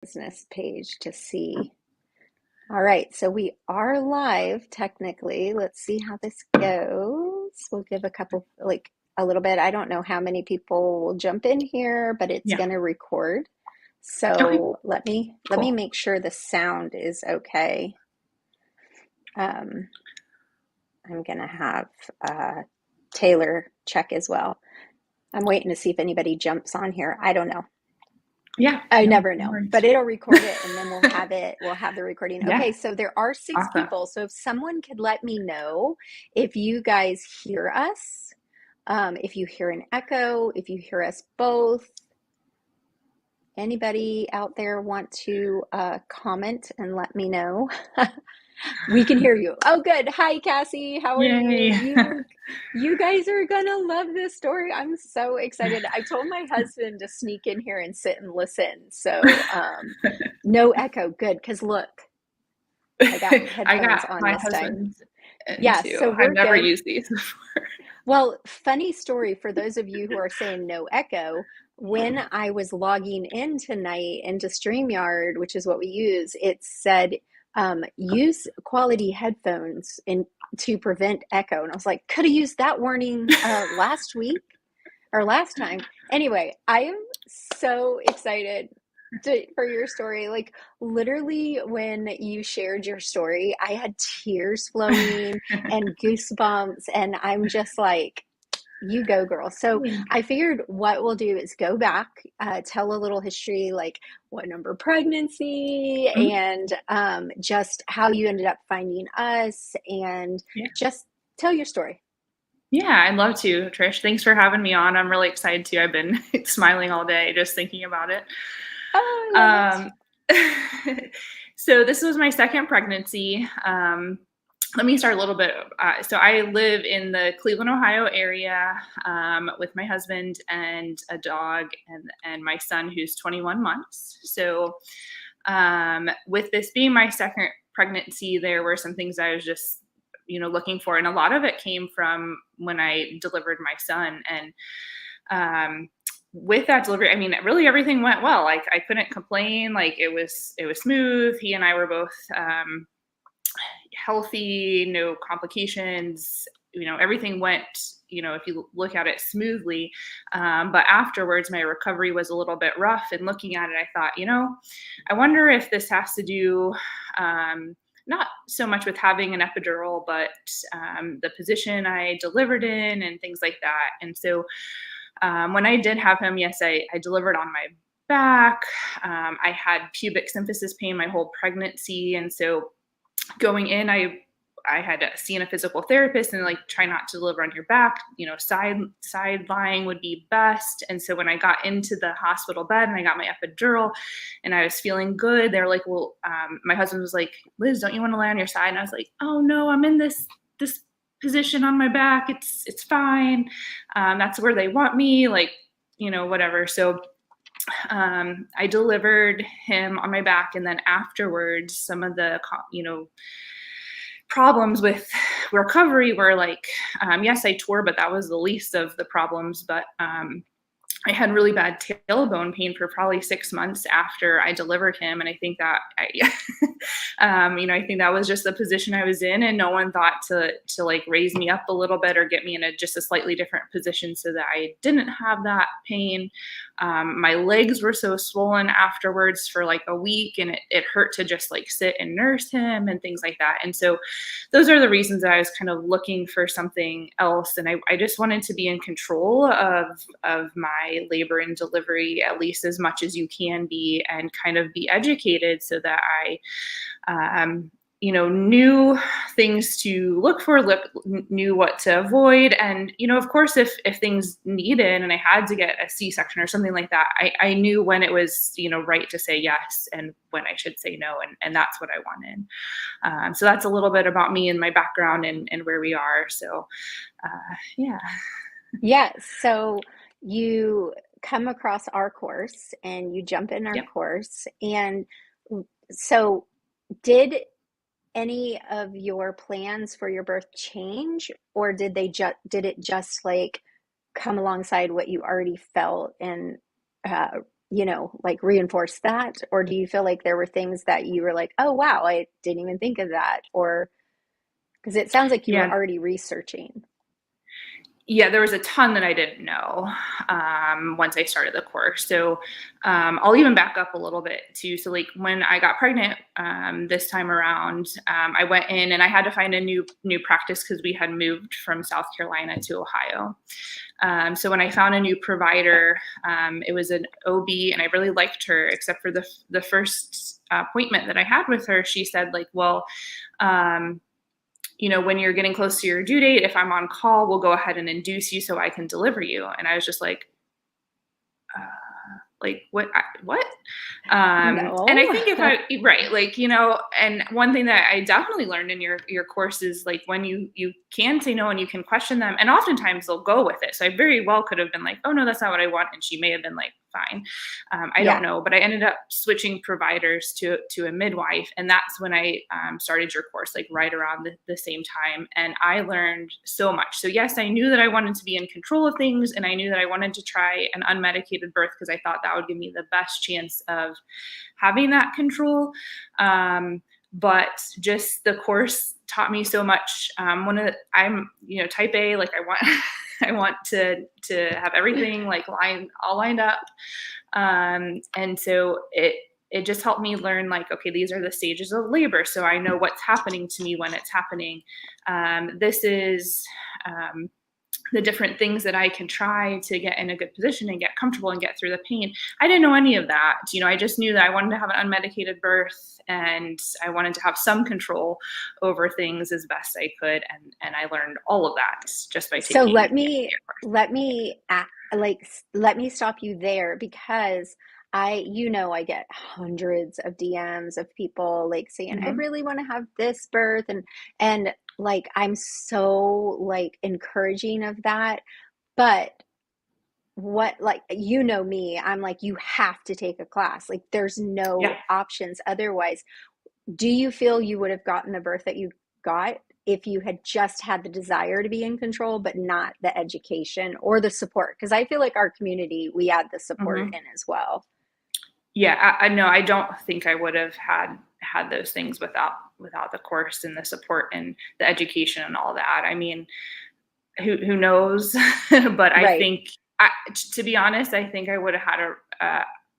business page to see. All right, so we are live technically. Let's see how this goes. We'll give a couple, like a little bit. I don't know how many people will jump in here, but it's Yeah. going to record. Okay. So let me Cool. make sure the sound is okay. Um, I'm going to have Taylor check as well. I'm waiting to see if anybody jumps on here. I don't know. Yeah. I No, never no know, worries. but it'll record it and then we'll have the recording. Yeah. Okay, so there are six Awesome. people. So if someone could let me know if you guys hear us, if you hear an echo, if you hear us both, anybody out there want to comment and let me know? We can hear you. Oh, good. Hi, Cassie. How are you? Yay. You guys are gonna love this story. I'm so excited. I told my husband to sneak in here and sit and listen. So, no echo. Good, because look, I got I headphones got on my this time. husband's Yeah, into. so I've we're never good. used these before. Well, funny story for those of you who are saying no echo. When I was logging in tonight into StreamYard, which is what we use, it said use quality headphones to prevent echo. And I was like, could have used that warning last week or last time. Anyway, I am so excited for your story. Like, literally, when you shared your story, I had tears flowing and goosebumps, and I'm just like, you go, girl. So I figured what we'll do is go back, tell a little history, like what number pregnancy, Mhm. and just how you ended up finding us, and Yeah. just tell your story. Yeah, I'd love to, Trish. Thanks for having me on. I'm really excited too. I've been smiling all day just thinking about it. Oh, I love it. Um, so this was my second pregnancy. Let me start a little bit. So I live in the Cleveland, Ohio area with my husband and a dog and my son who's 21 months. So with this being my second pregnancy, there were some things I was just looking for, and a lot of it came from when I delivered my son. And with that delivery, I mean, really everything went well. Like I couldn't complain. Like it was smooth. He and I were both healthy, no complications. Everything went, if you look at it smoothly. But afterwards, my recovery was a little bit rough. And looking at it, I thought, I wonder if this has to do not so much with having an epidural, but the position I delivered in and things like that. And so when I did have him, yes, I delivered on my back. I had pubic symphysis pain my whole pregnancy. And so going in, I had seen a physical therapist and like try not to deliver on your back, side lying would be best. And so when I got into the hospital bed and I got my epidural and I was feeling good, they're like, well, my husband was like, Liz, don't you want to lay on your side? And I was like, oh no, I'm in this position on my back. It's fine. That's where they want me, like, whatever. So I delivered him on my back, and then afterwards, some of the problems with recovery were like, yes, I tore, but that was the least of the problems. But I had really bad tailbone pain for probably 6 months after I delivered him. And I think that I think that was just the position I was in, and no one thought to like raise me up a little bit or get me in just a slightly different position so that I didn't have that pain. My legs were so swollen afterwards for like a week, and it hurt to just like sit and nurse him and things like that. And so those are the reasons that I was kind of looking for something else. And I just wanted to be in control of my labor and delivery, at least as much as you can be, and kind of be educated so that I knew things to look for, knew what to avoid. And, of course, if things needed and I had to get a C-section or something like that, I knew when it was, right to say yes and when I should say no. And that's what I wanted. So that's a little bit about me and my background and where we are. So, yeah. Yeah, so you come across our course and you jump in our Yep. course. And so, did any of your plans for your birth change, or did it just like come alongside what you already felt and like reinforce that? Or do you feel like there were things that you were like, oh, wow, I didn't even think of that? Or because it sounds like you were Yeah. already researching. Yeah, there was a ton that I didn't know once I started the course. So I'll even back up a little bit too. So like when I got pregnant this time around, I went in and I had to find a new practice because we had moved from South Carolina to Ohio. So when I found a new provider, it was an OB, and I really liked her, except for the first appointment that I had with her. She said like, well, um, when you're getting close to your due date, if I'm on call, we'll go ahead and induce you so I can deliver you. And I was just uh, like what? And I No. think right, like, and one thing that I definitely learned in your course is like when you can say no and you can question them, and oftentimes they'll go with it. So I very well could have been like, oh no, that's not what I want. And she may have been like, fine. I don't Yeah. know, but I ended up switching providers to a midwife. And that's when I started your course, like right around the same time. And I learned so much. So yes, I knew that I wanted to be in control of things, and I knew that I wanted to try an unmedicated birth because I thought that would give me the best chance of having that control. But just the course taught me so much. I'm type A, like I want I want to have everything like all lined up. And so it just helped me learn like, okay, these are the stages of labor. So I know what's happening to me when it's happening. This is the different things that I can try to get in a good position and get comfortable and get through the pain. I didn't know any of that. I just knew that I wanted to have an unmedicated birth, and I wanted to have some control over things as best I could. And I learned all of that just by So taking your course. let me let me stop you there because I get hundreds of DMs of people like saying, I Mm-hmm. really want to have this birth, and like I'm so like encouraging of that. But what, like, me, I'm like, you have to take a class. Like there's Yeah. no options otherwise. Do you feel you would have gotten the birth that you got if you had just had the desire to be in control, but not the education or the support? Because I feel like our community, we add the support Mm-hmm. in as well. Yeah. I know. I don't think I would have had those things without the course and the support and the education and all that. I mean, who knows? But I Right. think, to be honest, I think I would have had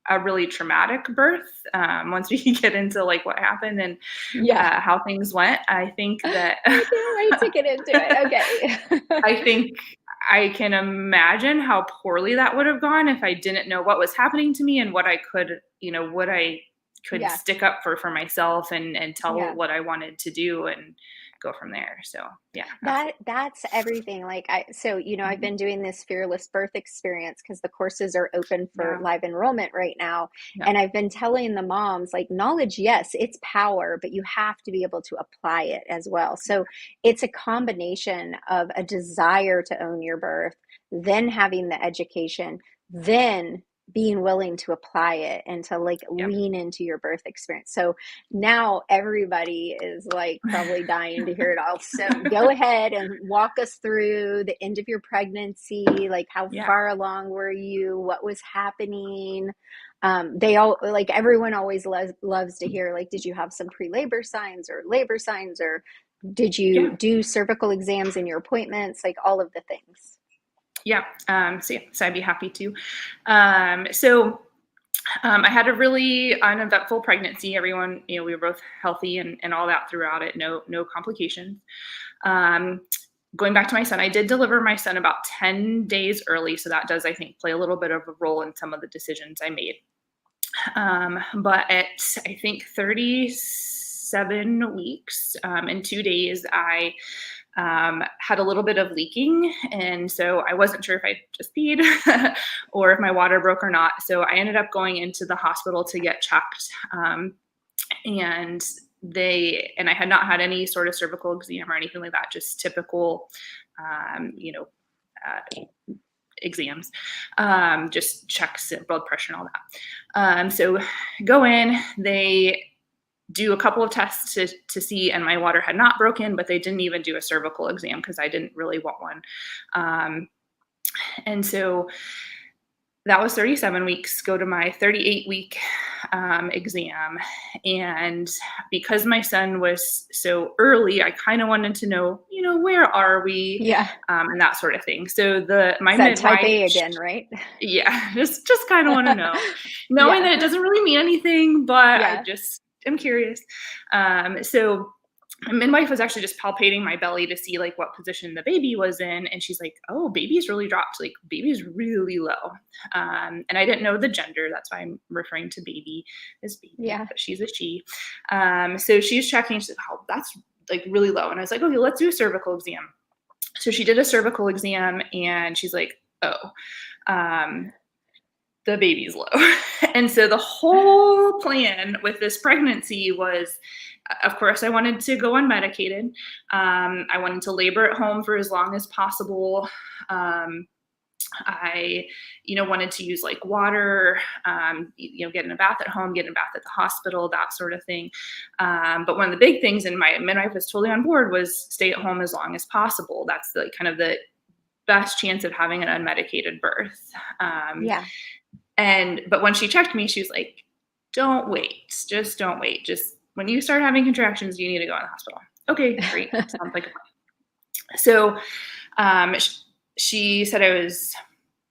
a really traumatic birth once we get into like what happened and Yeah. how things went. I think that I can't wait to get into it. Okay. I think I can imagine how poorly that would have gone if I didn't know what was happening to me and what I could, what I could Yeah. stick up for myself and tell Yeah. what I wanted to do and go from there. So yeah, absolutely. That's everything. Like I've Mhm. been doing this fearless birth experience because the courses are open for Yeah. live enrollment right now. Yeah. And I've been telling the moms like knowledge, yes, it's power, but you have to be able to apply it as well. So it's a combination of a desire to own your birth, then having the education, then being willing to apply it and to like Yep. lean into your birth experience. So now everybody is like probably dying to hear it all. So go ahead and walk us through the end of your pregnancy. Like how Yeah. far along were you? What was happening? They all like everyone always loves to hear like, did you have some pre-labor signs or labor signs, or did you Yeah. do cervical exams in your appointments? Like all of the things. Yeah. So I'd be happy to. I had a really uneventful pregnancy. Everyone, we were both healthy and all that throughout it. No complications. Um, Going back to my son, I did deliver my son about 10 days early. So that does, I think, play a little bit of a role in some of the decisions I made. But at, I think, 37 weeks and 2 days, I had a little bit of leaking. And so I wasn't sure if I just peed or if my water broke or not. So I ended up going into the hospital to get checked. And I had not had any sort of cervical exam or anything like that, just typical, um, you know, uh, exams, just checks, blood pressure and all that. So go in, they do a couple of tests to see, and my water had not broken, but they didn't even do a cervical exam because I didn't really want one. And so that was 37 weeks, go to my 38-week exam. And because my son was so early, I kind of wanted to know, where are we? Yeah. And that sort of thing. So my Is that type midwife, A again, right? yeah, just kind of want to know, knowing Yeah. that it doesn't really mean anything, but I Yeah. just am curious. So my midwife was actually just palpating my belly to see like what position the baby was in, and she's like, "Oh, baby's really dropped. Like baby's really low." And I didn't know the gender. That's why I'm referring to baby as baby, Yeah. but she's a she. So she's checking. She's like, "Oh, that's like really low." And I was like, "Okay, let's do a cervical exam." So she did a cervical exam, and she's like, "Oh, um, the baby's low." And so the whole plan with this pregnancy was, of course, I wanted to go unmedicated. I wanted to labor at home for as long as possible. I, wanted to use like water, get in a bath at home, get in a bath at the hospital, that sort of thing. But one of the big things, and my midwife was totally on board, was stay at home as long as possible. That's the kind of the best chance of having an unmedicated birth. Yeah. But when she checked me, she was like, "Don't wait. Just don't wait. Just when you start having contractions, you need to go in the hospital." Okay, great. Sounds like a plan. So she said I was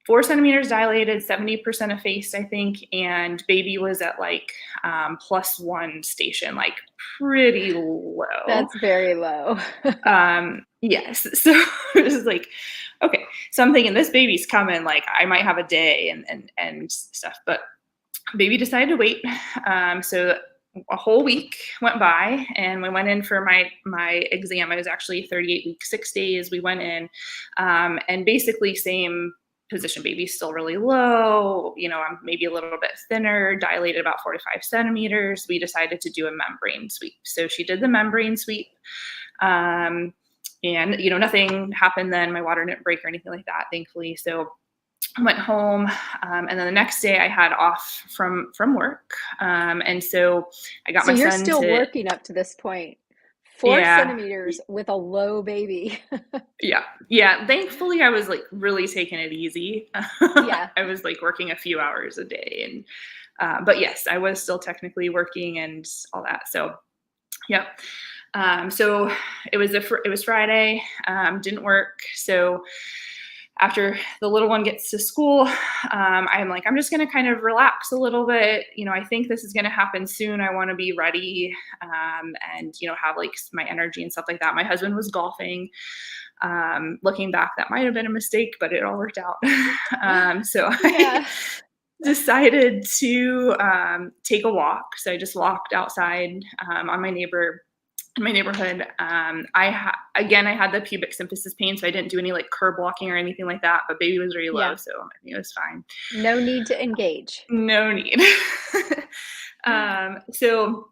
4 centimeters dilated, 70% effaced, I think, and baby was at like +1 station, like pretty low. That's very low. Yes. So it was like, okay. So I'm thinking this baby's coming, like I might have a day and stuff, but baby decided to wait. So a whole week went by, and we went in for my exam. It was actually 38 weeks, 6 days. We went in, and basically same position. Baby's still really low. I'm maybe a little bit thinner, dilated about 45 centimeters. We decided to do a membrane sweep. So she did the membrane sweep. And nothing happened then. My water didn't break or anything like that, thankfully. So I went home, and then the next day I had off from work, and so I got So my you're son still to. working up to this point. Four Yeah, centimeters with a low baby. yeah. Thankfully, I was like really taking it easy. Yeah. I was like working a few hours a day, and but yes, I was still technically working and all that. So, yep. So it was Friday. Didn't work. So after the little one gets to school, I'm like, I'm just going to kind of relax a little bit. I think this is going to happen soon. I want to be ready, and have like my energy and stuff like that. My husband was golfing. Looking back, that might have been a mistake, but it all worked out. So I Yeah. decided to take a walk. So I just walked outside on in my neighborhood. Again, I had the pubic symphysis pain, so I didn't do any like curb walking or anything like that. But baby was very low, Yeah. so I think it was fine. No need to engage. No need. So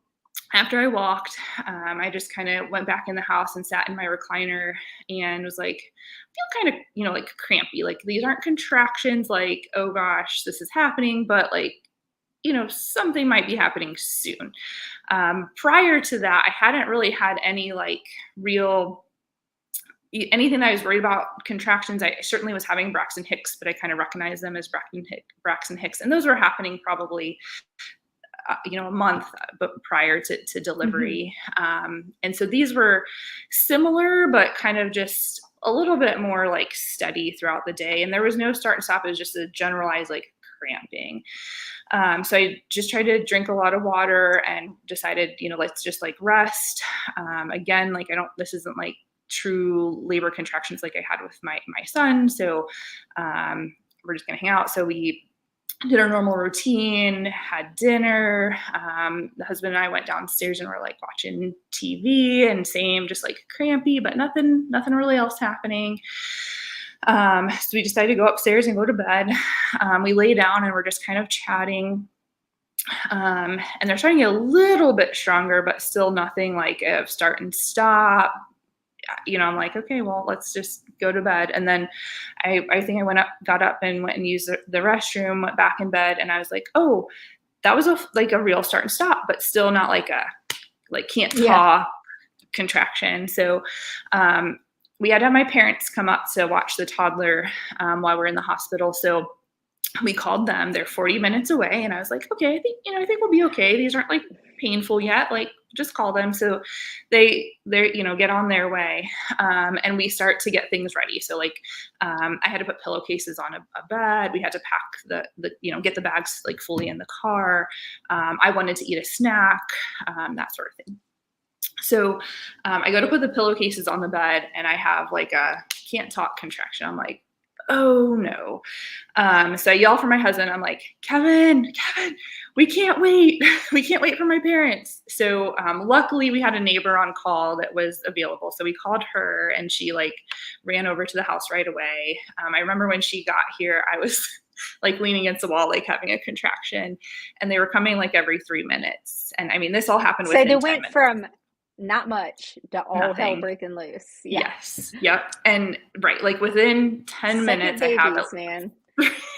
after I walked, I just kind of went back in the house and sat in my recliner and was like, I feel kind of, like crampy. Like these aren't contractions. Like, oh gosh, this is happening, but like, something might be happening soon. Prior to that, I hadn't really had any like real anything that I was worried about contractions. I certainly was having Braxton Hicks, but I kind of recognized them as Braxton Hicks, and those were happening probably a month but prior to Hmm. delivery. And so these were similar, but kind of just a little bit more like steady throughout the day. And there was no start and stop. It was just a generalized like cramping. So I just tried to drink a lot of water and decided, let's just like rest. Again, like this isn't like true labor contractions like I had with my son. So we're just gonna hang out. So we did our normal routine, had dinner. The husband and I went downstairs and were like watching TV, and same, just like crampy, but nothing really else happening. So we decided to go upstairs and go to bed. We lay down and we're just kind of chatting. And they're starting to get a little bit stronger, but still nothing like a start and stop. I'm like, okay, well, let's just go to bed. And then I think I got up and went and used the restroom, went back in bed, and I was like, oh, that was a real start and stop, but still not like a can't Yeah. talk contraction. So we had to have my parents come up to watch the toddler while we're in the hospital. So we called them. They're 40 minutes away. And I was like, okay, I think we'll be okay. These aren't like painful yet. Like, just call them. So they're, get on their way. And we start to get things ready. So like, I had to put pillowcases on a bed. We had to pack get the bags like fully in the car. I wanted to eat a snack, that sort of thing. So I go to put the pillowcases on the bed and I have like a can't talk contraction. I'm like, oh no. So I yell for my husband. I'm like, Kevin, we can't wait. We can't wait for my parents. So luckily we had a neighbor on call that was available. So we called her and she like ran over to the house right away. I remember when she got here, I was like leaning against the wall, like having a contraction, and they were coming like every 3 minutes. And I mean, this all happened So within they 10 went minutes. from not much to all hell Nothing. breaking loose. Yeah. Yes. Yep. And right, like within 10 minutes, Second I have babies, man.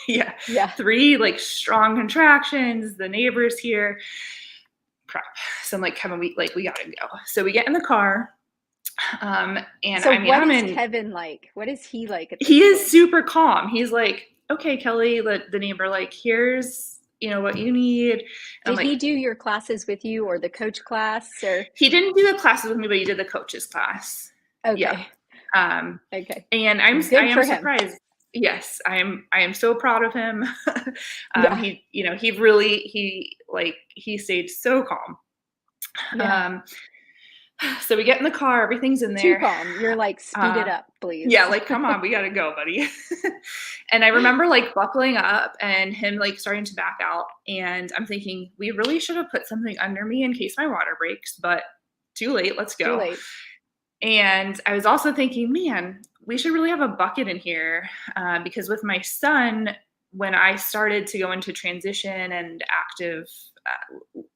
yeah, Yeah. 3 like strong contractions. The neighbor's here. Crap. So I'm like, Kevin, we gotta go. So we get in the car. And So I mean, what is Kevin like? What is he like at this he is point? super calm. He's like, okay, Kelly, the neighbor, like, here's, what you need. And I'm Did like, he do your classes with you or the coach class or? he didn't do the classes with me, but he did the coach's class. Yeah. Okay. Okay. And I Good am for him. surprised. Yes, I am so proud of him. Yeah. He stayed so calm. Yeah. So we get in the car, everything's in Too there. calm. You're like, speed it up, please. Yeah, like, come on, we gotta go, buddy. And I remember like buckling up and him like starting to back out. And I'm thinking, we really should have put something under me in case my water breaks, but too late, let's go. Too late. And I was also thinking, man, we should really have a bucket in here, because with my son, when I started to go into transition and active,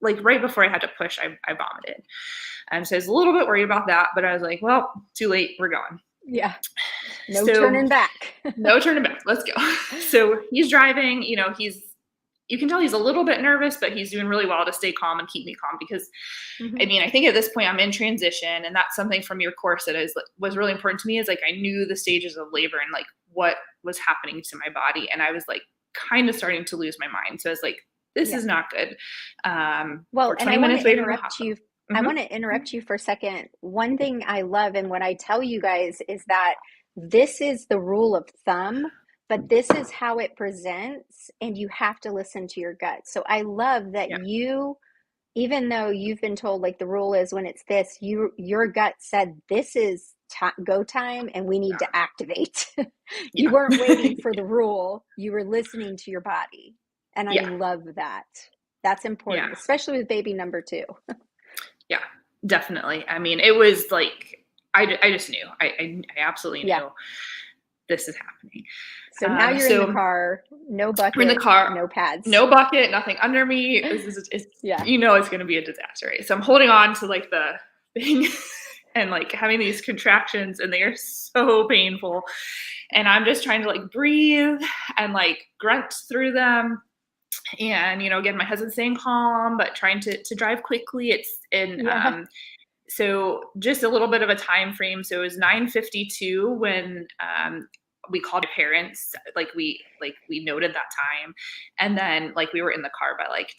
like right before I had to push, I vomited. So I was a little bit worried about that, but I was like, well, too late, we're going. Yeah. No turning back. No turning back. Let's go. So he's driving, you can tell he's a little bit nervous, but he's doing really well to stay calm and keep me calm because I mean, I think at this point I'm in transition, and that's something from your course that was really important to me is like, I knew the stages of labor and like what was happening to my body. And I was like kind of starting to lose my mind. So I was like, this is not good. Well, and I want to interrupt you. Mm-hmm. I want to interrupt you for a second. One thing I love and what I tell you guys is that this is the rule of thumb, but this is how it presents, and you have to listen to your gut. So I love that you, even though you've been told like the rule is when it's this, your gut said this is go time and we need to activate. You weren't waiting for the rule. You were listening to your body. And I love that. That's important, especially with baby number 2. Yeah, definitely. I mean, it was like, I just knew. I absolutely knew this is happening. So now you're in the car, no bucket, we're in the car, no pads. No bucket, nothing under me. It's it's going to be a disaster, right? So I'm holding on to like the thing and like having these contractions, and they are so painful. And I'm just trying to like breathe and like grunt through them. And, again, my husband's staying calm, but trying to drive quickly. So just a little bit of a time frame. So it was 9:52 when we called my parents. Like we noted that time, and then like we were in the car by like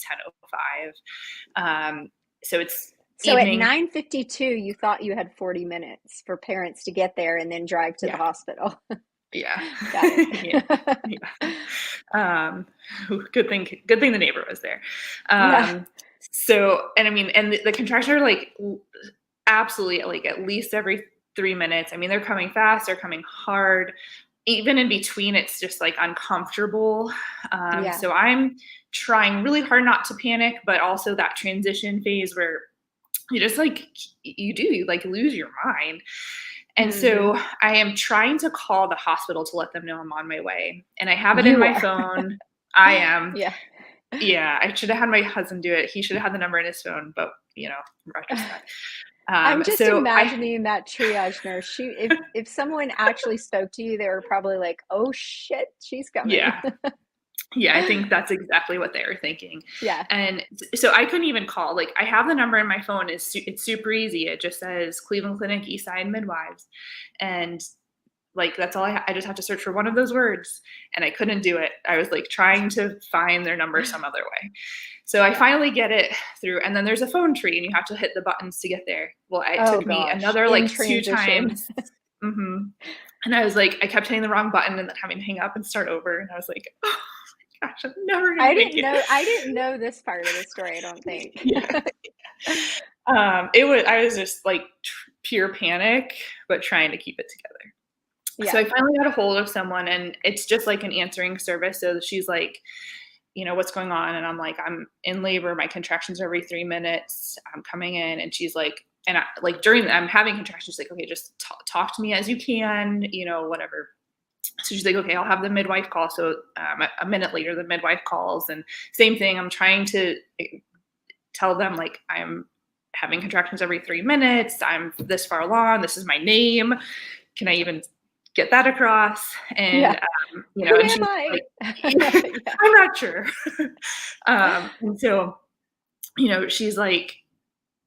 10:05. So it's evening. At 9:52, you thought you had 40 minutes for parents to get there and then drive to the hospital. Yeah. Got it. Good thing the neighbor was there. So, and I mean, and the contractions are like absolutely like at least every 3 minutes. I mean, they're coming fast, they're coming hard. Even in between, it's just like uncomfortable. So I'm trying really hard not to panic, but also that transition phase where you just like, you like lose your mind. And so I am trying to call the hospital to let them know I'm on my way. And I have it in my phone. I am. Yeah. I should have had my husband do it. He should have had the number in his phone, but retrospect. I'm just imagining that triage nurse. If someone actually spoke to you, they were probably like, oh shit, she's coming. Yeah. Yeah, I think that's exactly what they were thinking. Yeah. And so I couldn't even call. Like, I have the number in my phone. It's super easy. It just says Cleveland Clinic, Eastside Midwives. And like, that's all I just have to search for one of those words, and I couldn't do it. I was, like, trying to find their number some other way. So I finally get it through, and then there's a phone tree, and you have to hit the buttons to get there. Well, it Oh took me gosh, another, in like, 2 transition. times. Mhm. And I was like, I kept hitting the wrong button and then having to hang up and start over, and I was like, "Oh my gosh, I'm never gonna make it." I didn't know this part of the story, I don't think. Yeah. I was just, like, pure panic, but trying to keep it together. So Yeah. I finally got a hold of someone, and it's just like an answering service. So she's like, "What's going on?" And I'm like, "I'm in labor. My contractions are every 3 minutes. I'm coming in." And she's like, and like during I'm having contractions, she's like, "Okay, just talk to me as you can, whatever." So she's like, "Okay, I'll have the midwife call." So a minute later, the midwife calls, and same thing. I'm trying to tell them, like, I'm having contractions every 3 minutes. I'm this far along. This is my name. Can I even get that across? And, Yeah. Who and am she's I? like, Yeah. I'm not sure. And so, she's like,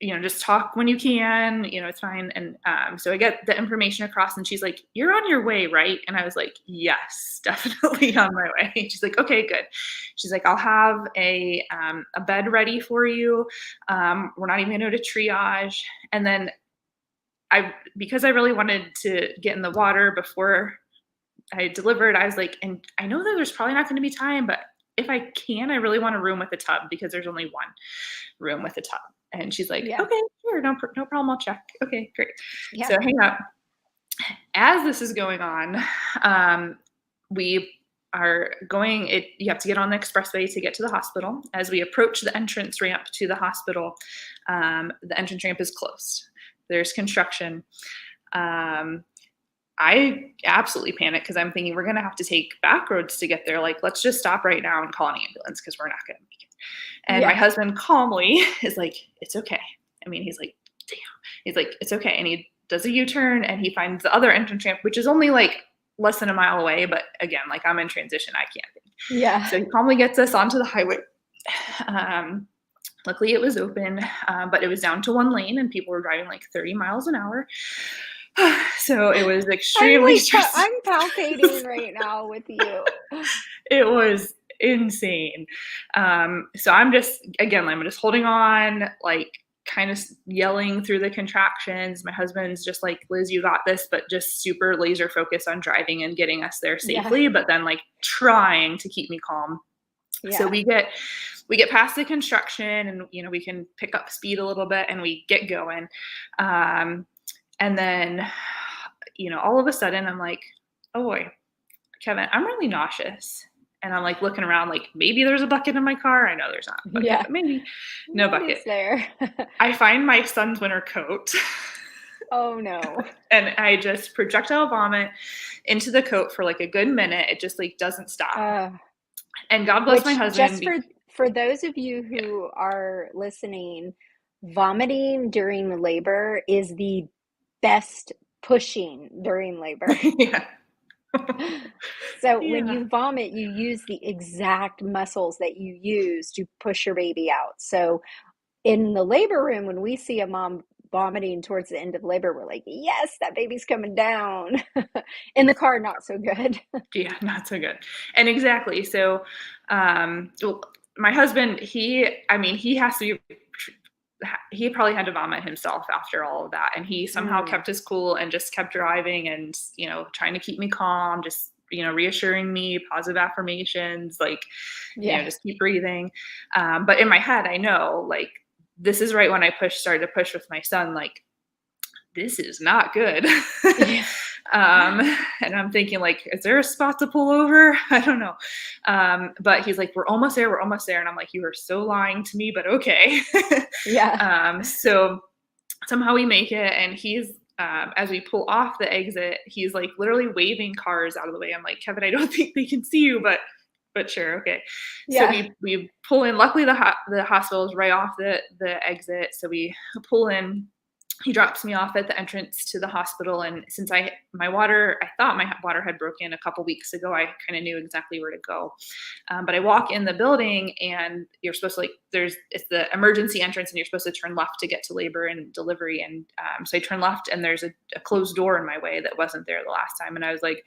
just talk when you can, it's fine. And so I get the information across, and she's like, "You're on your way, right?" And I was like, "Yes, definitely on my way." She's like, "Okay, good." She's like, "I'll have a bed ready for you. We're not even going to triage." And then because I really wanted to get in the water before I delivered, I was like, and I know that there's probably not going to be time, but if I can, I really want a room with a tub because there's only one room with a tub. And she's like, Yeah. "Okay, sure, no problem. I'll check." Okay, great. Yeah. So hang up. As this is going on, we are going. You have to get on the expressway to get to the hospital. As we approach the entrance ramp to the hospital, the entrance ramp is closed. There's construction. I absolutely panic because I'm thinking we're going to have to take back roads to get there. Like, let's just stop right now and call an ambulance because we're not going to make it. And my Yeah. husband calmly is like, "It's okay." I mean, he's like, "Damn." He's like, "It's okay." And he does a U-turn and he finds the other entrance ramp, which is only like less than a mile away. But again, like, I'm in transition. I can't think. Yeah. So he calmly gets us onto the highway. Luckily, it was open, but it was down to one lane and people were driving like 30 miles an hour. So it was extremely stressful. I'm palpating right now with you. It was insane. So I'm just holding on, like, kind of yelling through the contractions. My husband's just like, "Liz, you got this," but just super laser focused on driving and getting us there Yeah. safely, but then like trying to keep me calm. So Yeah. we get past the construction, and we can pick up speed a little bit and we get going. And then, all of a sudden I'm like, "Oh boy, Kevin, I'm really nauseous." And I'm like looking around, like, maybe there's a bucket in my car. I know there's not a bucket, Yeah. but maybe no What bucket. is there? I find my son's winter coat Oh no. and I just projectile vomit into the coat for like a good minute. It just like doesn't stop. Uh, And God bless my which husband. just for those of you who are listening, vomiting during labor is the best pushing during labor. Yeah. So when Yeah. you vomit, you use the exact muscles that you use to push your baby out. So in the labor room, when we see a mom vomiting towards the end of labor, we're like, yes, that baby's coming down. In the car, not so good. Yeah, not so good. And exactly. So, well, my husband, he has to be, he probably had to vomit himself after all of that. And he somehow Mm, kept his cool and just kept driving and, trying to keep me calm, just, reassuring me, positive affirmations, like, yeah. just keep breathing. But in my head, I know, like, this is right when I started to push with my son, like, this is not good. Yeah. And I'm thinking, like, is there a spot to pull over? I don't know. But he's like, we're almost there. We're almost there. And I'm like, you are so lying to me, but okay. Yeah. So somehow we make it. And he's, as we pull off the exit, he's like literally waving cars out of the way. I'm like, Kevin, I don't think they can see you, but sure. Okay. So Yeah. we pull in. Luckily the hospital is right off the exit. So we pull in. he drops me off at the entrance to the hospital. And since I thought my water had broken a couple weeks ago, I kind of knew exactly where to go. But I walk in the building, and you're supposed to it's the emergency entrance, and you're supposed to turn left to get to labor and delivery. And so I turn left, and there's a closed door in my way that wasn't there the last time. And I was like,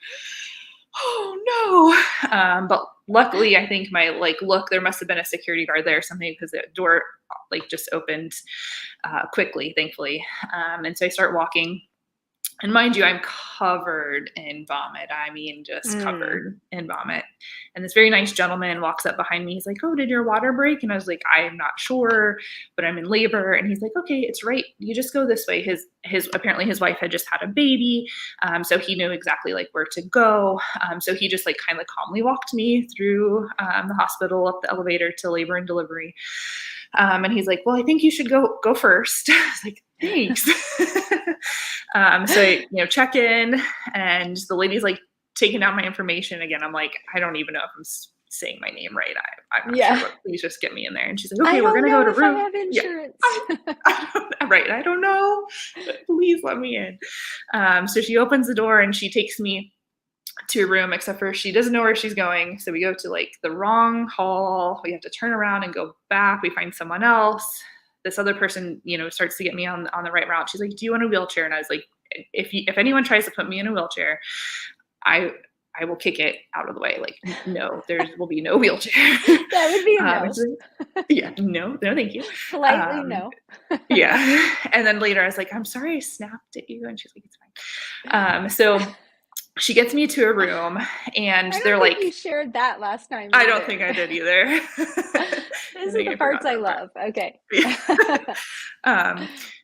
oh no. But luckily, I think there must have been a security guard there or something, because the door just opened quickly, thankfully. And so I start walking, and mind you, I'm covered in vomit. I mean, just covered in vomit. And this very nice gentleman walks up behind me. He's like, "Oh, did your water break?" And I was like, "I'm not sure, but I'm in labor." And he's like, "Okay, it's right. You just go this way." Apparently his wife had just had a baby. So he knew exactly where to go. So he just kind of calmly walked me through the hospital, up the elevator to labor and delivery. And he's like, "Well, I think you should go first." I was like, "Thanks." So I, check in, and the lady's taking down my information again. I'm like, I don't even know if I'm saying my name right. I'm not sure, but please just get me in there. And she's like, "Okay, we're gonna go to room." I have insurance. I don't know, but please let me in. So she opens the door, and she takes me to a room, except for she doesn't know where she's going. So we go to the wrong hall. We have to turn around and go back. We find someone else. This other person, starts to get me on the right route. She's like, "Do you want a wheelchair?" And I was like, if anyone tries to put me in a wheelchair, I will kick it out of the way. No, there will be no wheelchair. That would be a no. Yeah, no, thank you. Politely, no. Yeah. And then later I was like, "I'm sorry I snapped at you." And she's like, "It's fine." So she gets me to a room, and they're like, you shared that last time. I don't think I did either. These are the parts I love. Okay.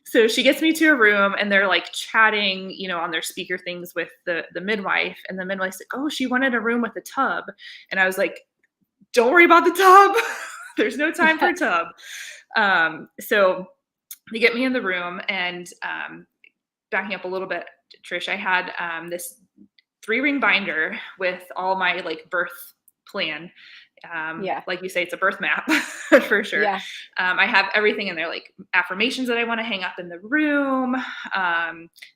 So she gets me to a room, and they're chatting, on their speaker things with the midwife. And the midwife's like, "Oh, she wanted a room with a tub." And I was like, "Don't worry about the tub. There's no time for a tub." So they get me in the room, and backing up a little bit, Trish, I had this 3-ring binder with all my birth plan. Like you say, it's a birth map for sure. Yeah. I have everything in there, affirmations that I want to hang up in the room,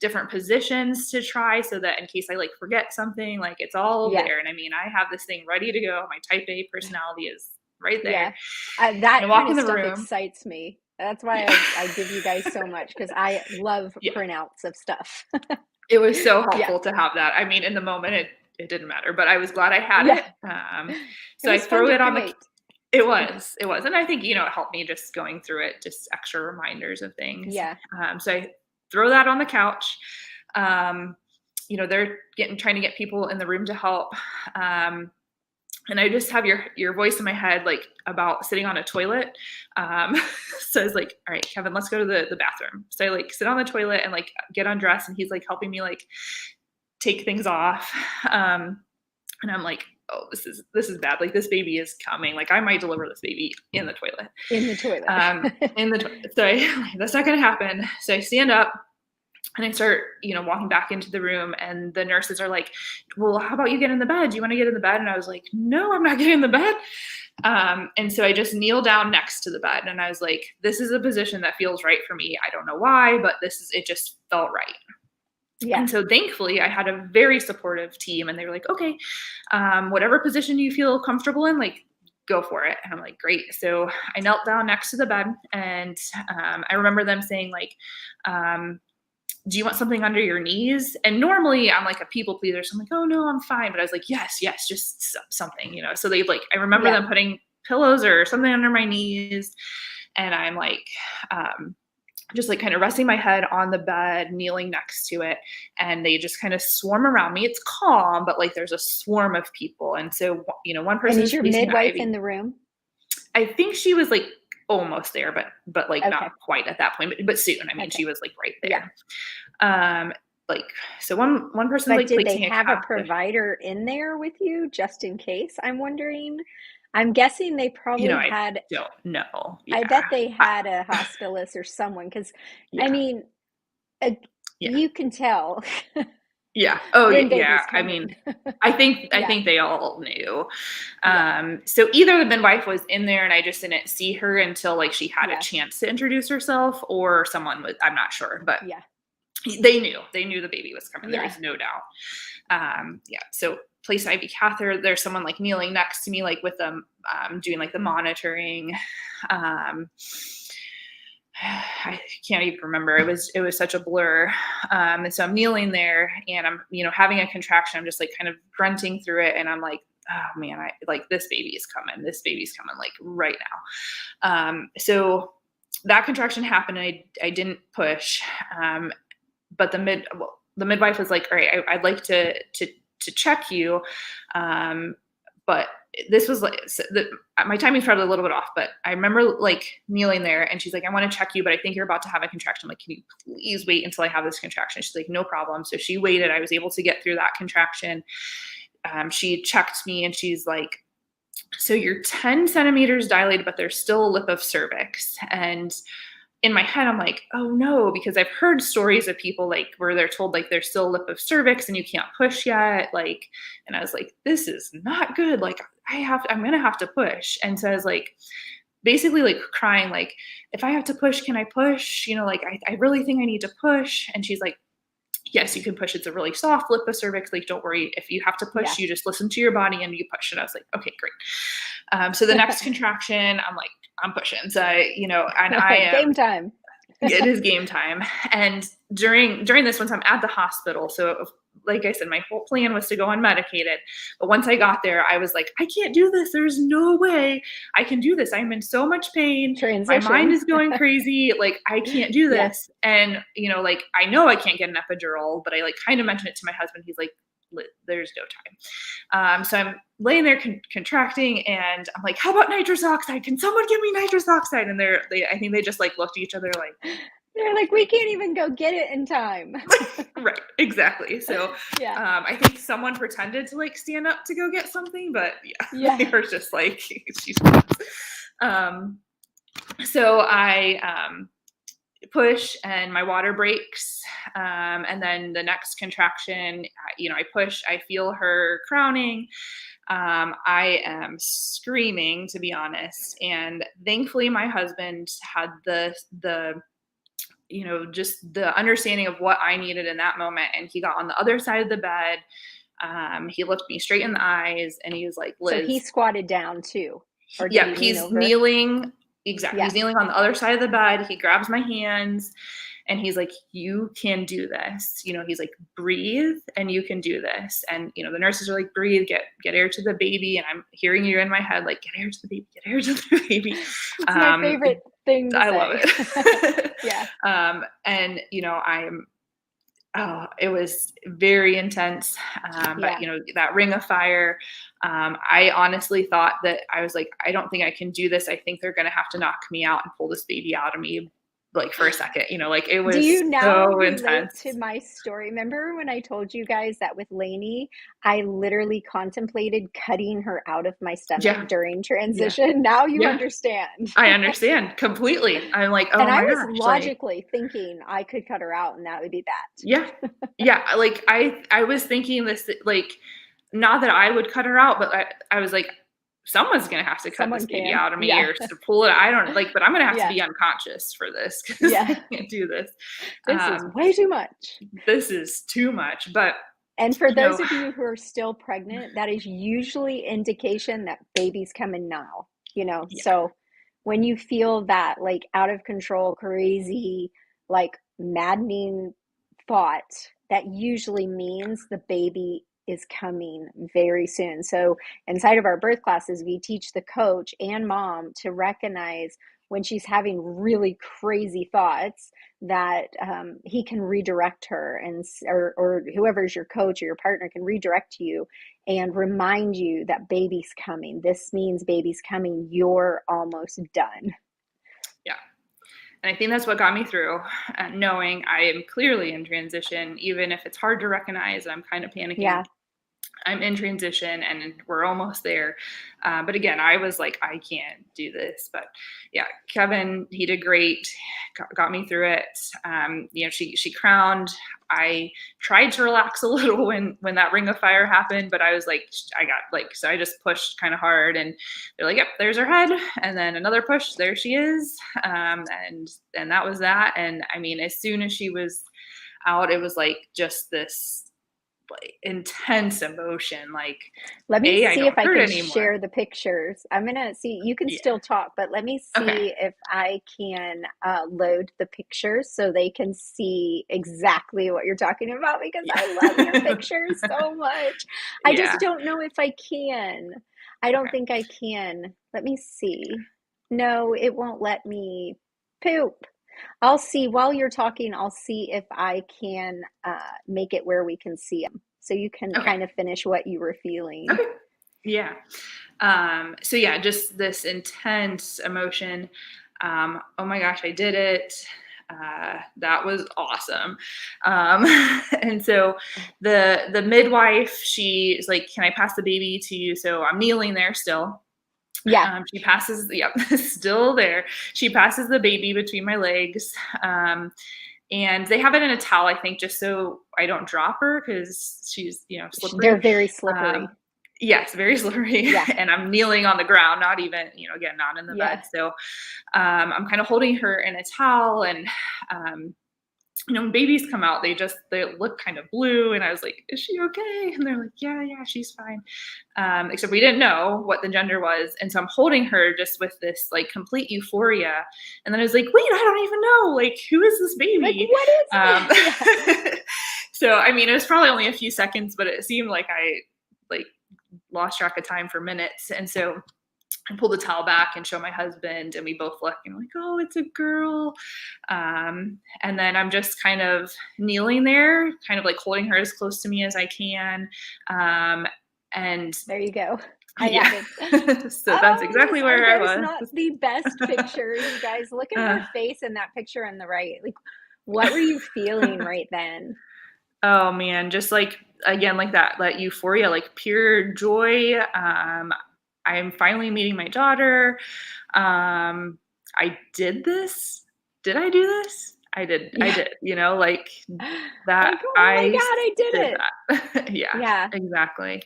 different positions to try, so that in case I forget something, it's all there. And I mean, I have this thing ready to go. My type A personality is right there. Yeah. That kind of stuff excites me. That's why I give you guys so much, because I love printouts of stuff. It was so helpful to have that. I mean, in the moment, it didn't matter, but I was glad I had it. So I throw it on It was. And I think, it helped me just going through it, just extra reminders of things. Yeah. So I throw that on the couch. They're trying to get people in the room to help. And I just have your voice in my head, about sitting on a toilet. So I was like, "All right, Kevin, let's go to the bathroom." So I sit on the toilet and get undressed, and he's helping me take things off. And I'm like, "Oh, this is bad. This baby is coming. I might deliver this baby in the toilet." In the toilet. So that's not going to happen. So I stand up, and I start, walking back into the room, and the nurses are like, "Well, how about you get in the bed? Do you want to get in the bed?" And I was like, "No, I'm not getting in the bed." And so I just kneel down next to the bed, and I was like, "This is a position that feels right for me. I don't know why, but it just felt right." Yeah. And so thankfully I had a very supportive team, and they were like, "Okay, whatever position you feel comfortable in, go for it." And I'm like, "Great." So I knelt down next to the bed, and I remember them saying "Do you want something under your knees?" And normally I'm a people pleaser. So I'm like, "Oh no, I'm fine." But I was like, yes, just something, So they I remember them putting pillows or something under my knees. And I'm just kind of resting my head on the bed, kneeling next to it. And they just kind of swarm around me. It's calm, but there's a swarm of people. And so, one person. And is your midwife in the room? I think she was almost there, but not quite at that point, but soon. I mean, she was right there. Yeah. So one person did they have a provider in there with you just in case? I'm wondering. I'm guessing they probably had. I don't know. Yeah. I bet they had a hospitalist or someone, because I mean, you can tell. Yeah. Oh, when yeah. baby's I coming. mean, I Yeah, think they all knew. yeah, So either the midwife was in there and I just didn't see her until like she had a yeah, chance to introduce herself, or someone was, I'm not sure, but yeah, they knew the baby was coming. There yeah. was no doubt. Yeah. So place IV catheter, there's someone like kneeling next to me, like with them, doing like the monitoring. Um, I can't even remember. It was such a blur. And so I'm kneeling there and I'm, having a contraction. I'm just like kind of grunting through it. And I'm like, oh man, I like this baby is coming. This baby's coming like right now. So that contraction happened. And I didn't push. But the midwife was like, all right, I'd like to check you. But this was like my timing's probably a little bit off, but I remember like kneeling there and she's like, I want to check you, but I think you're about to have a contraction. I'm like, can you please wait until I have this contraction? She's like, no problem. So she waited. I was able to get through that contraction. She checked me and she's like, so you're 10 centimeters dilated, but there's still a lip of cervix. And in my head, I'm like, oh no, because I've heard stories of people like where they're told like there's still a lip of cervix and you can't push yet. Like, and I was like, this is not good. Like I'm going to have to push. And so I was like, basically like crying, like, if I have to push, can I push? Like, I really think I need to push. And she's like, yes, you can push. It's a really soft lip of cervix. Like, don't worry. If you have to push, Yeah. you just listen to your body and you push. And I was like, okay, great. So the next contraction, I'm like, I'm pushing. So, and I am, Game time. it is game time. And during this, once I'm at the hospital, so like I said, my whole plan was to go unmedicated. But once I got there, I was like, I can't do this. There's no way I can do this. I'm in so much pain. My mind Transition. is going crazy. Like, I can't do Yeah. this. And, like, I know I can't get an epidural, but I like kind of mentioned it to my husband. He's like, there's no time. So I'm laying there contracting and I'm like, how about nitrous oxide? Can someone give me nitrous oxide? And I think they just like looked at each other like, They're like, we can't even go get it in time. right, exactly. So Yeah. I think someone pretended to like stand up to go get something, but yeah, Yeah. they were just like, she's so I push and my water breaks. And then the next contraction, I push, I feel her crowning. I am screaming, to be honest. And thankfully my husband had the just the understanding of what I needed in that moment. And he got on the other side of the bed. He looked me straight in the eyes and he was like, So he Liz. squatted down too, or did he Yep, lean he's over? kneeling. Exactly. Yeah. He's kneeling on the other side of the bed. He grabs my hands and he's like, you can do this. He's like, breathe and you can do this. And, the nurses are like, breathe, get air to the baby. And I'm hearing you in my head, like, get air to the baby, get air to the baby. It's my favorite thing to I say. love it. Yeah. And, it was very intense. But that ring of fire, I honestly thought that I was like, I don't think I can do this. I think they're going to have to knock me out and pull this baby out of me, like for a second, like it was Do you now so relate intense. to my story? Remember when I told you guys that with Lainey, I literally contemplated cutting her out of my stomach Yeah. during Yeah. transition? Now you Yeah. understand. I understand completely. I'm like, And oh I my was gosh. Like, logically thinking I could cut her out and that would be that. yeah. Yeah. Like I was thinking this, like, not that I would cut her out, but I was like, someone's going to have to cut this Someone baby can. out of me Yeah. or to pull it. I don't like, but I'm going to have to Yeah. be unconscious for this because I Yeah. can't do this. This is way too much. This is too much, but And for you know, those of you who are still pregnant, that is usually indication that baby's coming now, yeah, So when you feel that like out of control, crazy, like maddening thought, that usually means the baby is coming very soon. So inside of our birth classes, we teach the coach and mom to recognize when she's having really crazy thoughts that he can redirect her, and or whoever's your coach or your partner can redirect you and remind you that baby's coming. This means baby's coming. You're almost done. yeah. And I think that's what got me through, knowing I am clearly in transition, even if it's hard to recognize. I'm kind of panicking. Yeah. I'm in transition and we're almost there. But again, I was like, I can't do this. But yeah, Kevin, he did great. got me through it. She crowned. I tried to relax a little when that ring of fire happened, but I was like, so I just pushed kind of hard, and they're like, yep, there's her head. And then another push, there she is. And that was that. And I mean, as soon as she was out, it was like just this like intense emotion. Like, Let me I see if don't I hurt can anymore. share the pictures. I'm gonna see, you can Yeah. still talk, but let me Okay. see if I can load the pictures so they can see exactly what you're talking about because I love your Yeah. pictures so much. I just Yeah. don't know if I can. I don't Okay. think I can. Let me see. No, it won't let me poop. I'll see while you're talking, I'll see if I can make it where we can see them. So you can Okay. kind of finish what you were feeling. Okay. Yeah. So yeah, just this intense emotion. Oh my gosh, I did it. That was awesome. Um, and so the midwife, she's like, "Can I pass the baby to you?" So I'm kneeling there still. Yeah. She passes, yep, still there. She passes the baby between my legs. And they have it in a towel, I think, just so I don't drop her because she's, They're slippery. very Um, slippery. yes, very slippery. Yeah. And I'm kneeling on the ground, not even, again, not in the bed. Yeah. So I'm kind of holding her in a towel, and um, when babies come out, they look kind of blue, and I was like, "Is she okay?" And they're like, "Yeah, yeah, she's fine." Except we didn't know what the gender was, and so I'm holding her just with this like complete euphoria, and then I was like, "Wait, I don't even know, like, who is this Like, baby?" what is Um, it? Yeah. so I mean, it was probably only a few seconds, but it seemed like I like lost track of time for minutes, and so I pull the towel back and show my husband, and we both look and we're like, "Oh, it's a girl." And then I'm just kind of kneeling there, kind of like holding her as close to me as I can. Um, and There you go. I yeah, added. so that's Oh, exactly are where those I not the best was. pictures, you guys? Look at Uh, her face in that picture on the right. Like, what were you feeling right then? oh man, just like again, like that euphoria, like pure joy. I'm finally meeting my daughter. I did this. Did I do this? I did. I Yeah. did. Like that. Like, oh my I God, I did did it. that. Yeah, Yeah. exactly.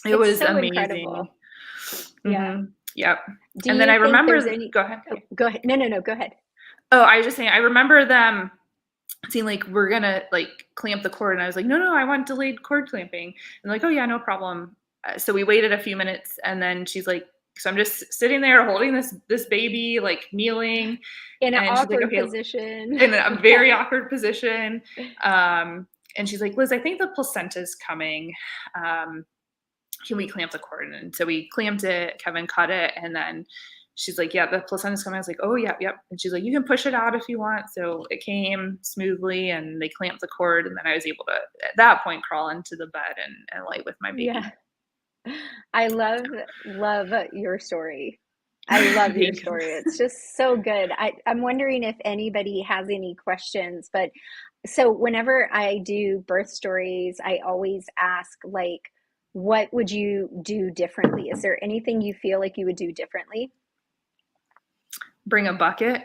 It It's was so amazing. incredible. Yeah. Yep. Do And then you I think there's remember. any, Go ahead. oh, go ahead. No, no, no, go ahead. Oh, I was just saying. I remember them saying like we're gonna like clamp the cord, and I was like, no, I want delayed cord clamping. And like, oh yeah, no problem. So we waited a few minutes, and then she's like, so I'm just sitting there holding this baby, like kneeling, In an and she's like, awkward okay, position. in a Yeah. very awkward position. And she's like, Liz, I think the placenta's coming. Can we clamp the cord? And so we clamped it. Kevin cut it, and then she's like, yeah, the placenta's coming. I was like, oh, yeah, yep. And she's like, you can push it out if you want. So it came smoothly, and they clamped the cord, and then I was able to, at that point, crawl into the bed and lay with my Yeah. baby. I love your story. I love your Thanks. story. It's just so good. I'm wondering if anybody has any questions, but so whenever I do birth stories, I always ask like, what would you do differently? Is there anything you feel like you would do differently? Bring a bucket.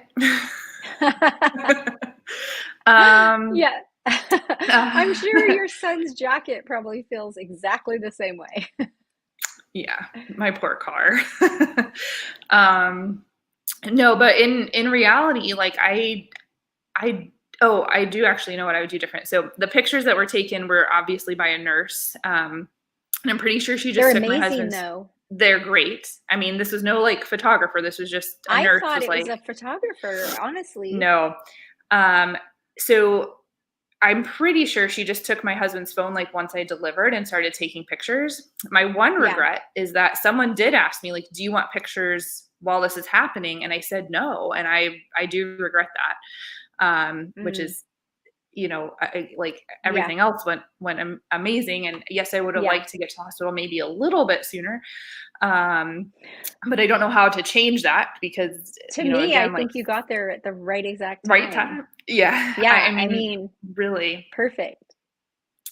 um, Yeah. I'm sure your son's jacket probably feels exactly the same way. yeah, my poor car. um, no, but in reality, like I oh, I do actually know what I would do different. So the pictures that were taken were obviously by a nurse. And I'm pretty sure she They're just took my amazing husband's. though. They're great. I mean, this was no like photographer. This was just a I nurse thought was it was a like, photographer, honestly. no. Um, so I'm pretty sure she just took my husband's phone like once I delivered and started taking pictures. My one Yeah. regret is that someone did ask me like, "Do you want pictures while this is happening?" And I said no, and I do regret that. Which Mm, is like yeah. everything else went amazing, and yes, I would have Yeah. liked to get to the hospital maybe a little bit sooner, um, but I don't know how to change that because To me, I again, like think you got there at the right exact right time. time, yeah. I Yeah, I mean, mean, really, perfect.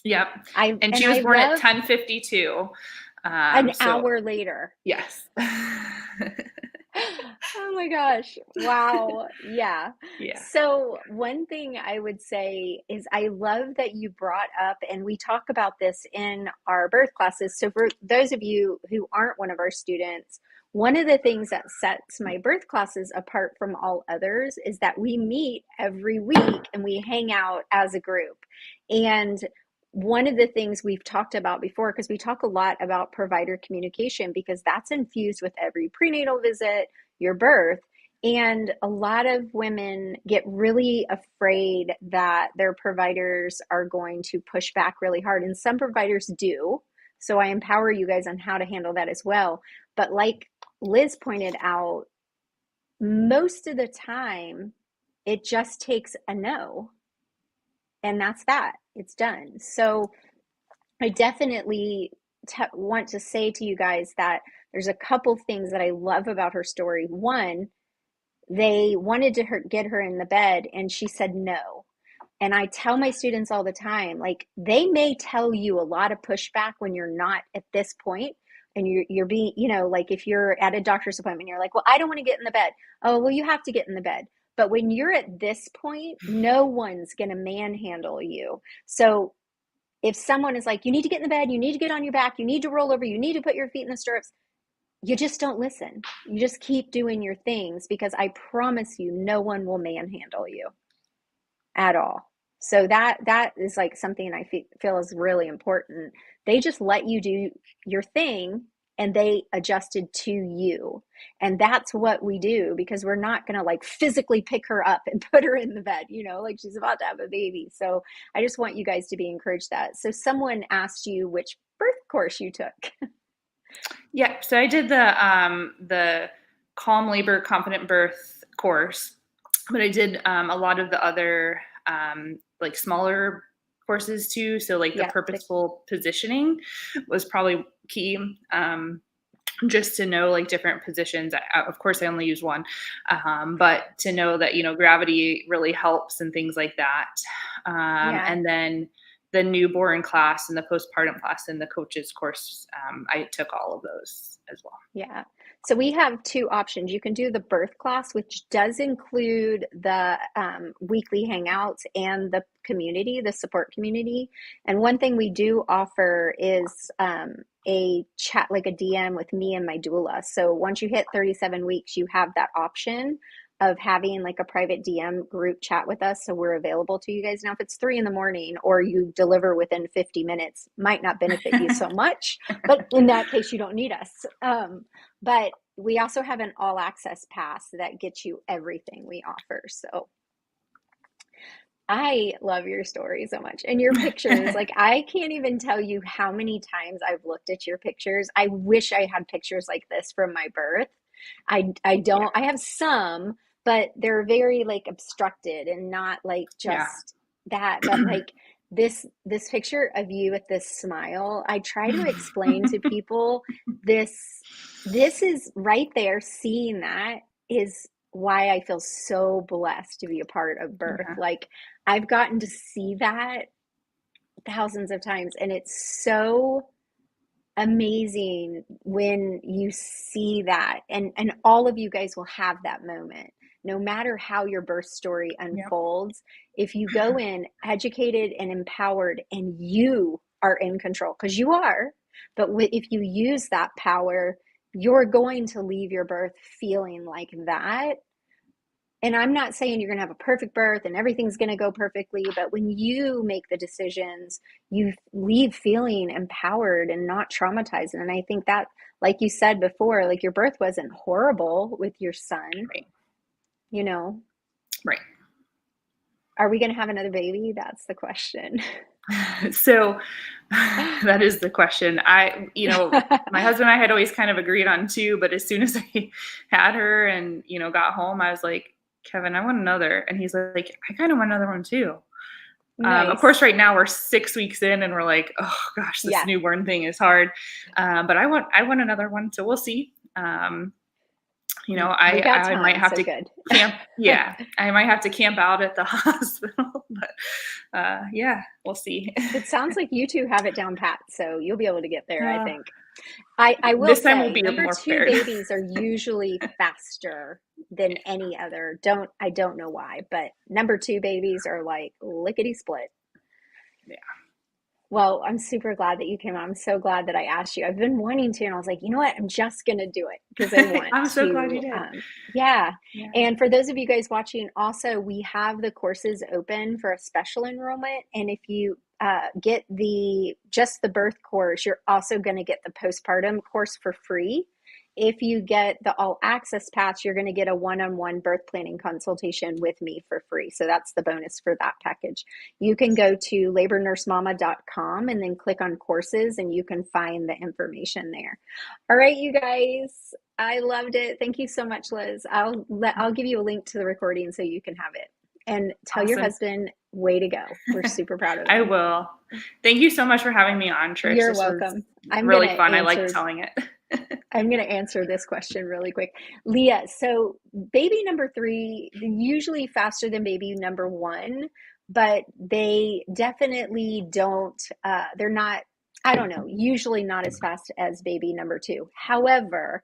yep. And she was I born at love 10:52. an So hour later. yes. Oh my gosh. Wow. Yeah. Yeah. So, one thing I would say is I love that you brought up, and we talk about this in our birth classes. So, for those of you who aren't one of our students, one of the things that sets my birth classes apart from all others is that we meet every week and we hang out as a group. And one of the things we've talked about before, because we talk a lot about provider communication, because that's infused with every prenatal visit, your birth. And a lot of women get really afraid that their providers are going to push back really hard. And some providers do. So I empower you guys on how to handle that as well. But like Liz pointed out, most of the time, it just takes a no. And that's that. It's done. So I definitely want to say to you guys that there's a couple things that I love about her story. One, they wanted to get her in the bed and she said no. And I tell my students all the time, like, they may tell you a lot of pushback when you're not at this point and you're being, like if you're at a doctor's appointment, you're like, well, I don't want to get in the bed. Oh, well, you have to get in the bed. But when you're at this point, no one's going to manhandle you. So if someone is like, you need to get in the bed, you need to get on your back, you need to roll over, you need to put your feet in the stirrups, you just don't listen. You just keep doing your things, because I promise you, no one will manhandle you at all. So that is like something I feel is really important. They just let you do your thing and they adjusted to you. And that's what we do, because we're not going to like physically pick her up and put her in the bed, like she's about to have a baby. So I just want you guys to be encouraged that. So someone asked you which birth course you took. Yeah. So I did the calm labor, confident birth course, but I did a lot of the other like smaller courses too. So like the Yeah. purposeful positioning was probably key. Just to know like different positions. Of course, I only use one, but to know that, gravity really helps and things like that. Yeah. And then the newborn class and the postpartum class and the coaches course, I took all of those as well. Yeah. So we have two options. You can do the birth class, which does include the weekly hangouts and the community, the support community. And one thing we do offer is a chat, like a DM with me and my doula. So once you hit 37 weeks, you have that option of having like a private DM group chat with us. So we're available to you guys. Now, if it's 3 a.m. or you deliver within 50 minutes, might not benefit you so much, but in that case, you don't need us. But we also have an all access pass that gets you everything we offer. So I love your story so much, and your pictures. Like, I can't even tell you how many times I've looked at your pictures. I wish I had pictures like this from my birth. I don't. I have some, but they're very like obstructed and not like just that. But like this picture of you with this smile, I try to explain to people this is right there. Seeing that is why I feel so blessed to be a part of birth. Yeah. Like, I've gotten to see that thousands of times, and it's so amazing when you see that, and all of you guys will have that moment, no matter how your birth story unfolds. If you go in educated and empowered and you are in control, because you are, but if you use that power, you're going to leave your birth feeling like that. And I'm not saying you're going to have a perfect birth and everything's going to go perfectly, but when you make the decisions, you leave feeling empowered and not traumatized. And I think that, like you said before, like, your birth wasn't horrible with your son, Right. Right. Are we going to have another baby? That's the question. So that is the question. My husband and I had always kind of agreed on 2, but as soon as I had her and, got home, I was like, Kevin, I want another. And he's like, I kind of want another one too. Nice. Of course, right now we're 6 weeks in and we're like, oh gosh, this newborn thing is hard. But I want another one. So we'll see. I might have to camp. Yeah, I might have to camp out at the hospital, but we'll see. It sounds like you two have it down pat, so you'll be able to get there, I think. I will This time we'll say be number more two prepared. babies are usually faster than any other. I don't know why, but number two babies are like lickety split. Yeah. Well, I'm super glad that you came on. I'm so glad that I asked you. I've been wanting to, and I was like, you know what? I'm just gonna do it because I want I'm so glad you to. did. Yeah. Yeah. And for those of you guys watching, also we have the courses open for a special enrollment, and if you get the just the birth course, you're also going to get the postpartum course for free. If you get the all access pass, you're going to get a one-on-one birth planning consultation with me for free. So that's the bonus for that package. You can go to labornursemama.com and then click on courses and you can find the information there. All right, you guys, I loved it. Thank you so much, Liz. I'll give you a link to the recording so you can have it. And tell your Awesome. husband, way to go. We're super proud of I them. will. Thank you so much for having me on, Trish. You're This was welcome. I'm really gonna fun. I liked answer telling it. I'm going to answer this question really quick. Leah, so baby number three, usually faster than baby number one, but they definitely don't, they're not, I don't know, usually not as fast as baby number two. However,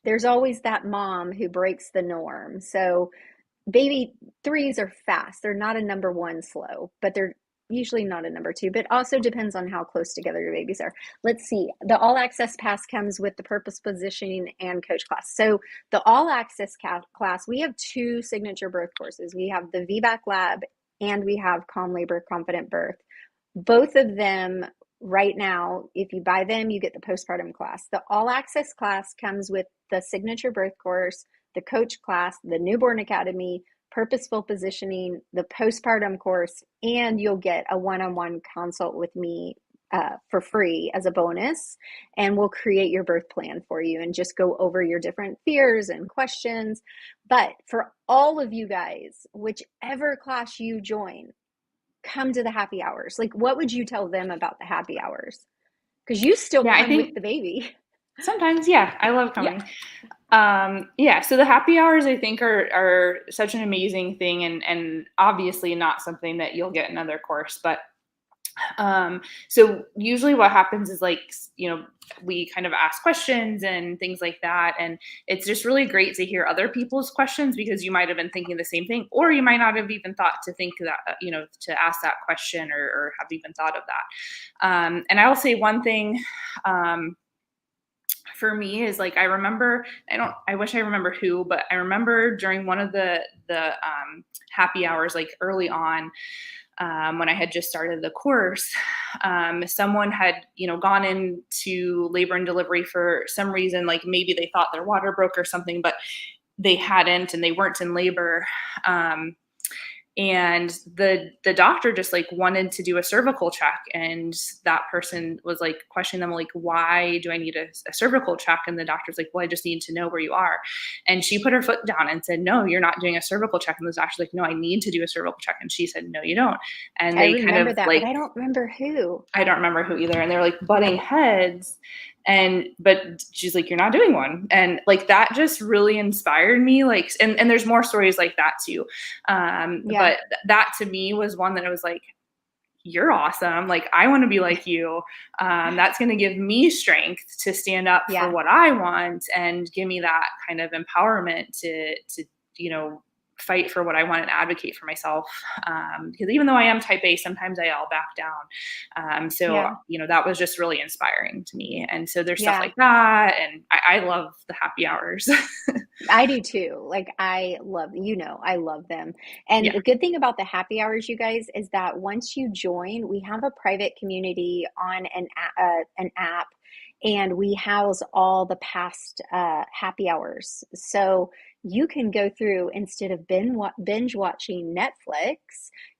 there's always that mom who breaks the norm. So baby threes are fast. They're not a number one slow, but they're usually not a number two, but also depends on how close together your babies are. Let's see. The all access pass comes with the purpose positioning and coach class. So the all access class, we have two signature birth courses. We have the VBAC lab and we have calm labor confident birth. Both of them right now, if you buy them, you get the postpartum class. The all access class comes with the signature birth course, the coach class, the newborn academy, purposeful positioning, the postpartum course, and you'll get a one-on-one consult with me for free as a bonus. And we'll create your birth plan for you and just go over your different fears and questions. But for all of you guys, whichever class you join, come to the happy hours. Like, what would you tell them about the happy hours? Because you still Yeah, I come with think the baby. sometimes, yeah, I love Yeah. coming. Yeah, so the happy hours I think are such an amazing thing and obviously not something that you'll get in another course, but so usually what happens is like, we kind of ask questions and things like that. And it's just really great to hear other people's questions because you might have been thinking the same thing, or you might not have even thought to think that, to ask that question or have even thought of that. And I will say one thing, for me is like, I wish I remember who, but I remember during one of the happy hours, like early on, when I had just started the course, someone had, gone into labor and delivery for some reason, like maybe they thought their water broke or something, but they hadn't, and they weren't in labor. And the doctor just like wanted to do a cervical check, and that person was like questioning them like, why do I need a cervical check? And the doctor's like, well, I just need to know where you are. And she put her foot down and said, no, you're not doing a cervical check. And the doctor's like, no, I need to do a cervical check. And she said, no, you don't. And I they kind remember of that, but like, I don't remember who. I don't remember who either, and they're like butting heads. But she's like, you're not doing one. And like that just really inspired me. Like, and there's more stories like that too. Yeah. But that to me was one that I was like, you're awesome. Like, I want to be like you. That's going to give me strength to stand up for Yeah. what I want and give me that kind of empowerment to, fight for what I want and advocate for myself. Because even though I am type A, sometimes I'll back down. So, Yeah. that was just really inspiring to me. And so there's stuff Yeah. like that. And I love the happy hours. I do too. Like I love them. And Yeah. the good thing about the happy hours, you guys, is that once you join, we have a private community on an app, and we house all the past happy hours. So you can go through instead of binge watching Netflix,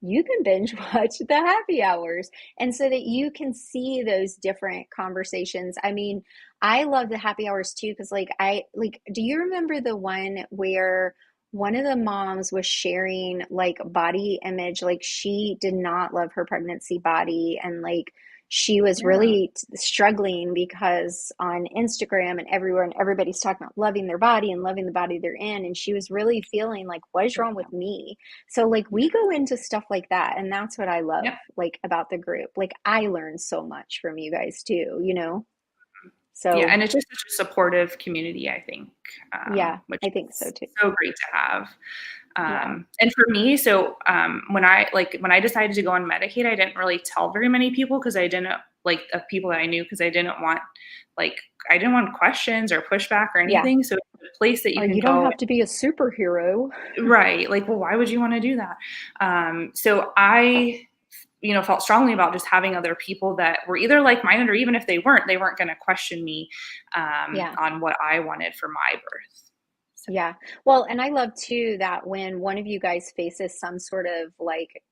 you can binge watch the happy hours, and so that you can see those different conversations. I mean, I love the happy hours too because do you remember the one where one of the moms was sharing like body image, like she did not love her pregnancy body, and like she was Yeah. really struggling because on Instagram and everywhere and everybody's talking about loving their body and loving the body they're in, and she was really feeling like, what is wrong with me? So like we go into stuff like that, and that's what I love Yep. like about the group. Like I learned so much from you guys too, you know? Yeah, So and it's just such a supportive community, I think, yeah, which I think so is too. so great to have. Yeah. And for me, so when I decided to go on Medicaid, I didn't really tell very many people because I didn't like of people that I knew because like I didn't want questions or pushback or Yeah. anything. So it's a place that you can You don't go. have to be a superhero. Right. Like, well, why would you want to do that? So I, felt strongly about just having other people that were either like-minded or even if they weren't going to question me Yeah. on what I wanted for my birth. So, Yeah. Well, and I love too that when one of you guys faces some sort of like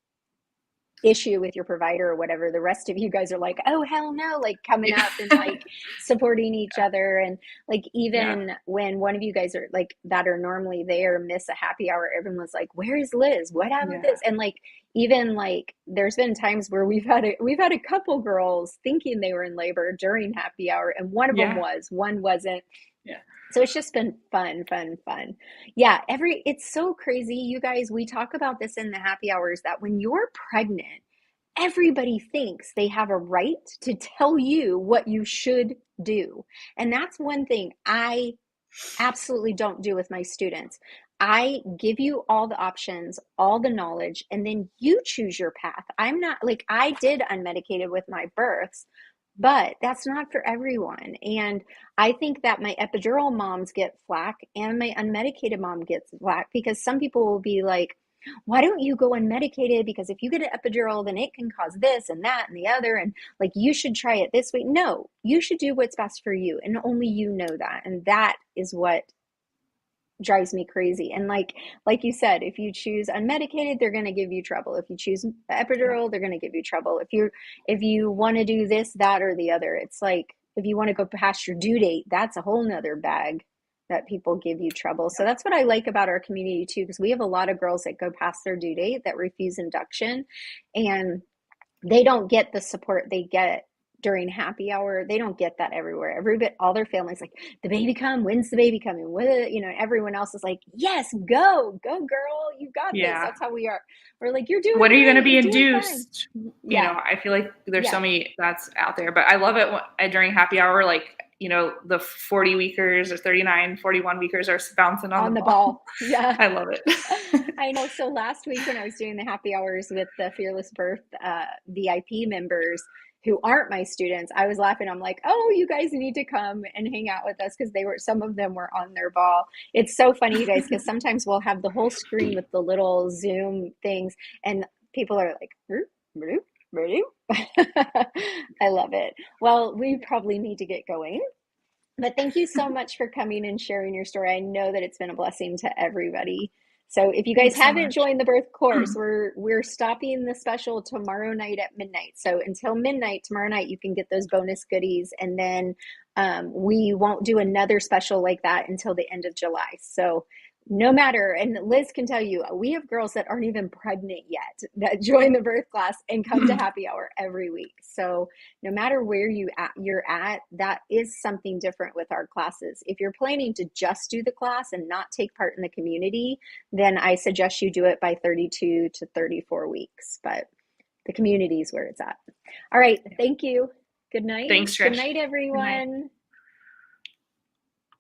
issue with your provider or whatever, the rest of you guys are like, oh, hell no, like coming yeah. up and like supporting each other. And like, Yeah. even when one of you guys are like that are normally there, miss a happy hour, everyone's like, where is Liz? What happened with Yeah. this? And like, even like, there's been times where we've had a couple girls thinking they were in labor during happy hour, and one of them Yeah. was, one wasn't. Yeah. So it's just been fun, fun, fun. Yeah, it's so crazy, you guys. We talk about this in the happy hours that when you're pregnant, everybody thinks they have a right to tell you what you should do. And that's one thing I absolutely don't do with my students. I give you all the options, all the knowledge, and then you choose your path. I'm not like I did unmedicated with my births, but that's not for everyone. And I think that my epidural moms get flack and my unmedicated mom gets flack because some people will be like, why don't you go unmedicated? Because if you get an epidural, then it can cause this and that and the other. And like, you should try it this way. No, you should do what's best for you. And only you know that. And that is what drives me crazy. And like you said, if you choose unmedicated, they're going to give you trouble. If you choose Yeah. epidural, they're going to give you trouble. If you want to do this, that, or the other, it's like if you want to go past your due date, that's a whole nother bag that people give you trouble. So that's what I like about our community too, because we have a lot of girls that go past their due date that refuse induction, and they don't get the support they get during happy hour. They don't get that everywhere. All their families like, the baby come, when's the baby coming? Everyone else is like, yes, go girl, you got this. Yeah. That's how we are. We're like, you're doing When are you going to great, be you're doing fine. induced? Yeah, I feel like there's so yeah, many that's out there, but I love it during happy hour, like, the 40 weekers or 39, 41 weekers are bouncing on the on the ball. ball. Yeah. I love it. I know. So last week when I was doing the happy hours with the Fearless Birth VIP members who aren't my students, I was laughing. I'm like, oh, you guys need to come and hang out with us because some of them were on their ball. It's so funny, you guys, because sometimes we'll have the whole screen with the little Zoom things, and people are like, bloop, bloop. I love it. Well, we probably need to get going. But thank you so much for coming and sharing your story. I know that it's been a blessing to everybody. So if you guys Thanks so haven't much. joined the birth course, we're stopping the special tomorrow night at midnight. So until midnight tomorrow night, you can get those bonus goodies, and then we won't do another special like that until the end of July. So no matter, and Liz can tell you, we have girls that aren't even pregnant yet that join the birth class and come to happy hour every week. So no matter where you're at, that is something different with our classes. If you're planning to just do the class and not take part in the community, then I suggest you do it by 32 to 34 weeks. But the community is where it's at. All right. Thank you. Good night. Thanks, Good Trish. night, Good night. everyone.